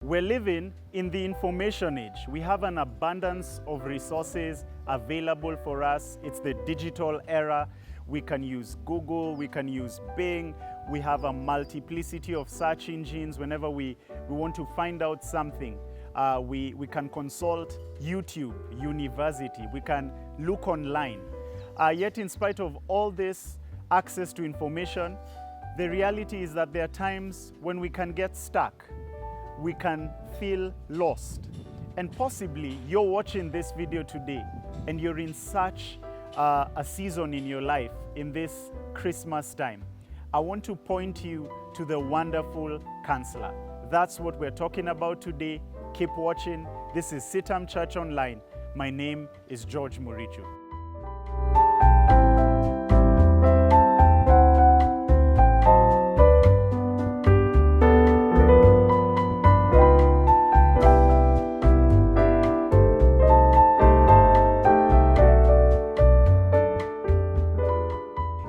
We're living in the information age. We have an abundance of resources available for us. It's the digital era. We can use Google, we can use Bing. We have a multiplicity of search engines. Whenever we want to find out something, we can consult YouTube, university. We can look online. Yet in spite of all this access to information, the reality is that there are times when we can get stuck. We can feel lost. And possibly you're watching this video today and you're in such a season in your life in this Christmas time. I want to point you to the wonderful counselor. That's what we're talking about today. Keep watching. This is CITAM Church Online. My name is George Murichu.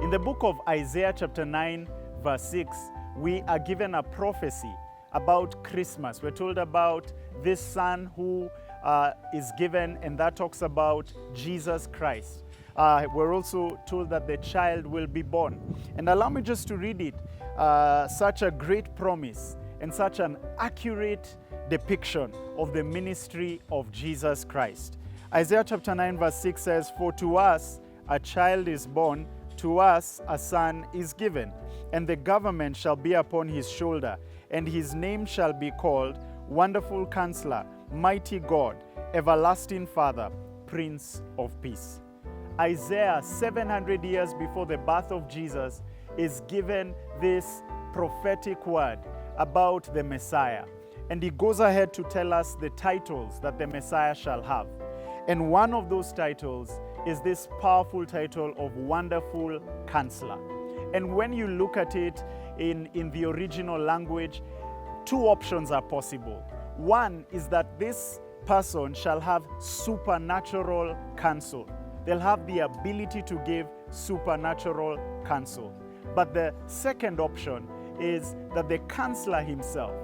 In the book of Isaiah chapter 9 verse 6, we are given a prophecy about Christmas. We're told about this son who is given, and that talks about Jesus Christ. We're also told that the child will be born. And allow me just to read it. Such a great promise and such an accurate depiction of the ministry of Jesus Christ. Isaiah chapter 9 verse 6 says, "For to us a child is born, to us a son is given, and the government shall be upon his shoulder, and his name shall be called Wonderful Counselor, Mighty God, Everlasting Father, Prince of Peace." Isaiah, 700 years before the birth of Jesus, is given this prophetic word about the Messiah. And he goes ahead to tell us the titles that the Messiah shall have. And one of those titles is this powerful title of Wonderful Counselor. And when you look at it in the original language, two options are possible. One is that this person shall have supernatural counsel. They'll have the ability to give supernatural counsel. But the second option is that the counselor himself,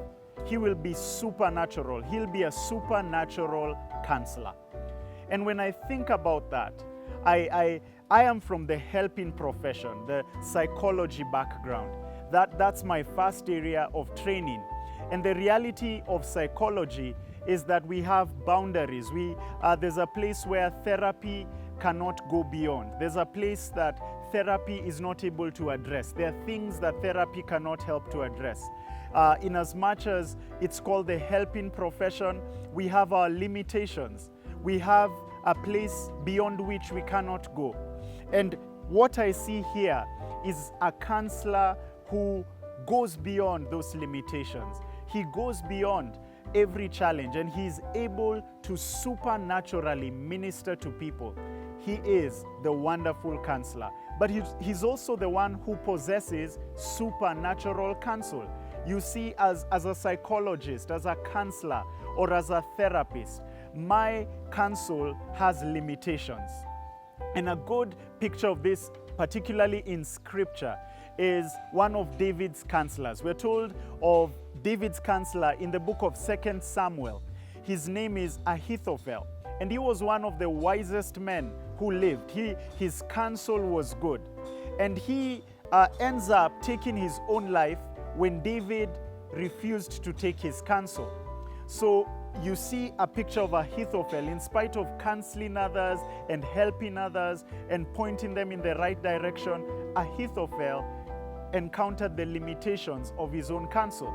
he will be supernatural. He'll be a supernatural counselor. And when I think about that, I am from the helping profession, the psychology background. That's my first area of training. And the reality of psychology is that we have boundaries. There's a place where therapy cannot go beyond. There's a place that therapy is not able to address. There are things that therapy cannot help to address. In as much as it's called the helping profession, we have our limitations. We have a place beyond which we cannot go. And what I see here is a counselor who goes beyond those limitations. He goes beyond every challenge, and he's able to supernaturally minister to people. He is the wonderful counselor. But he's also the one who possesses supernatural counsel. You see, as a psychologist, as a counselor, or as a therapist, my counsel has limitations. And a good picture of this, particularly in scripture, is one of David's counselors. We're told of David's counselor in the book of 2 Samuel. His name is Ahithophel, and he was one of the wisest men who lived. His counsel was good. And he ends up taking his own life when David refused to take his counsel. So you see a picture of Ahithophel, in spite of counseling others and helping others and pointing them in the right direction, Ahithophel encountered the limitations of his own counsel.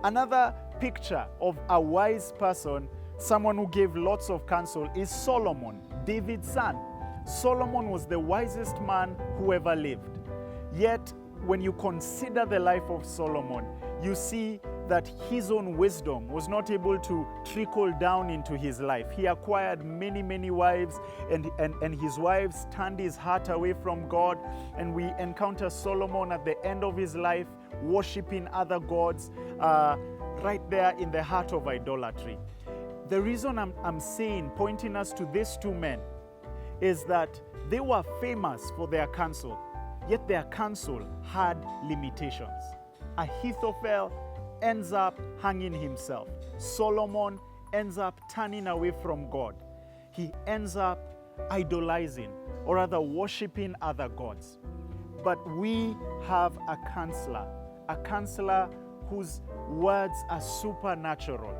Another picture of a wise person, someone who gave lots of counsel, is Solomon, David's son. Solomon was the wisest man who ever lived. Yet, when you consider the life of Solomon, you see that his own wisdom was not able to trickle down into his life. He acquired many, many wives, and his wives turned his heart away from God. And we encounter Solomon at the end of his life worshiping other gods right there in the heart of idolatry. The reason I'm saying, pointing us to these two men, is that they were famous for their counsel, yet their counsel had limitations. Ahithophel ends up hanging himself. Solomon ends up turning away from God. He ends up idolizing, or rather worshiping other gods. But we have a counselor whose words are supernatural,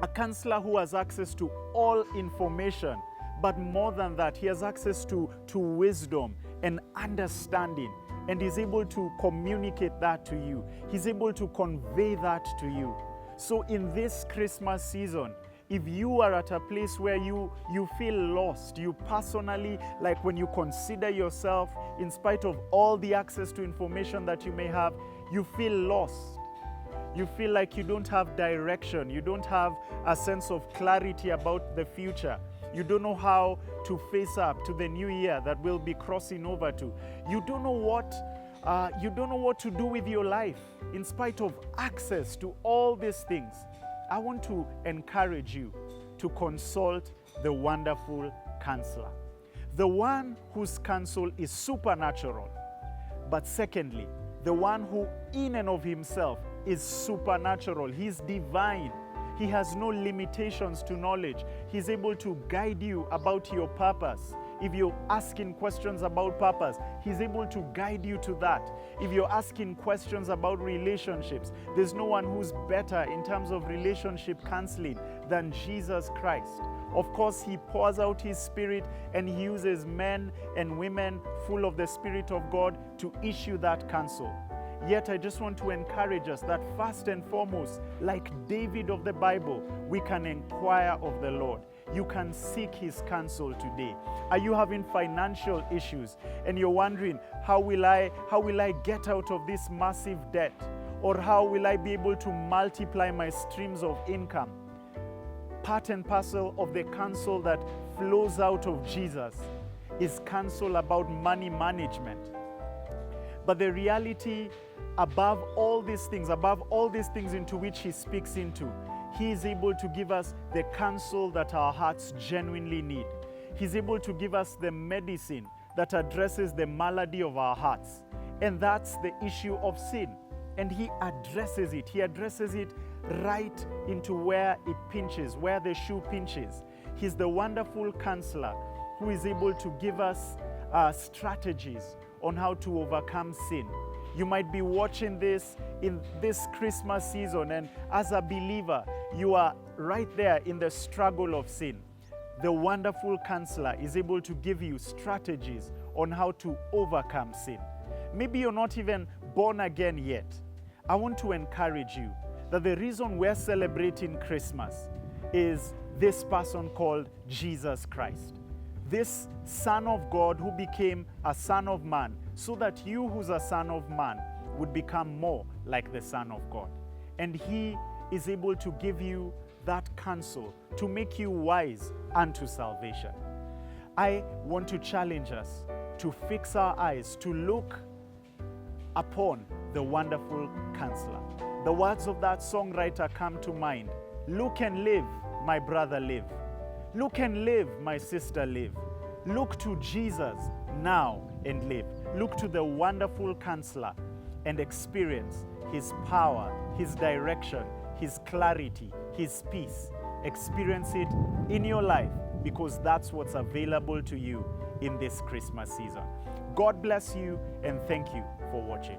a counselor who has access to all information, but more than that, he has access to wisdom and understanding, and is able to communicate that to you. He's able to convey that to you. So in this Christmas season, if you are at a place where you feel lost, you personally, like when you consider yourself, in spite of all the access to information that you may have, you feel lost. You feel like you don't have direction. You don't have a sense of clarity about the future. You don't know how to face up to the new year that we'll be crossing over to. You don't know what to do with your life in spite of access to all these things. I want to encourage you to consult the wonderful counselor, the one whose counsel is supernatural, but secondly, the one who in and of himself is supernatural. He's divine. He has no limitations to knowledge. He's able to guide you about your purpose. If you're asking questions about purpose, he's able to guide you to that. If you're asking questions about relationships, there's no one who's better in terms of relationship counseling than Jesus Christ. Of course, he pours out his Spirit and he uses men and women full of the Spirit of God to issue that counsel. Yet I just want to encourage us that first and foremost, like David of the Bible, we can inquire of the Lord. You can seek his counsel today. Are you having financial issues and you're wondering, how will I get out of this massive debt? Or how will I be able to multiply my streams of income? Part and parcel of the counsel that flows out of Jesus is counsel about money management. But the reality above all these things into which he speaks into, he is able to give us the counsel that our hearts genuinely need. He's able to give us the medicine that addresses the malady of our hearts. And that's the issue of sin. And he addresses it. He addresses it right into where it pinches, where the shoe pinches. He's the wonderful counselor who is able to give us strategies on how to overcome sin. You might be watching this in this Christmas season, and as a believer, you are right there in the struggle of sin. The wonderful counselor is able to give you strategies on how to overcome sin. Maybe you're not even born again yet. I want to encourage you that the reason we're celebrating Christmas is this person called Jesus Christ. This Son of God who became a Son of Man, so that you who's a son of man would become more like the Son of God. And he is able to give you that counsel to make you wise unto salvation. I want to challenge us to fix our eyes, to look upon the wonderful counselor. The words of that songwriter come to mind. Look and live, my brother, live. Look and live, my sister, live. Look to Jesus now and live. Look to the wonderful counselor and experience his power, his direction, his clarity, his peace. Experience it in your life, because that's what's available to you in this Christmas season. God bless you, and thank you for watching.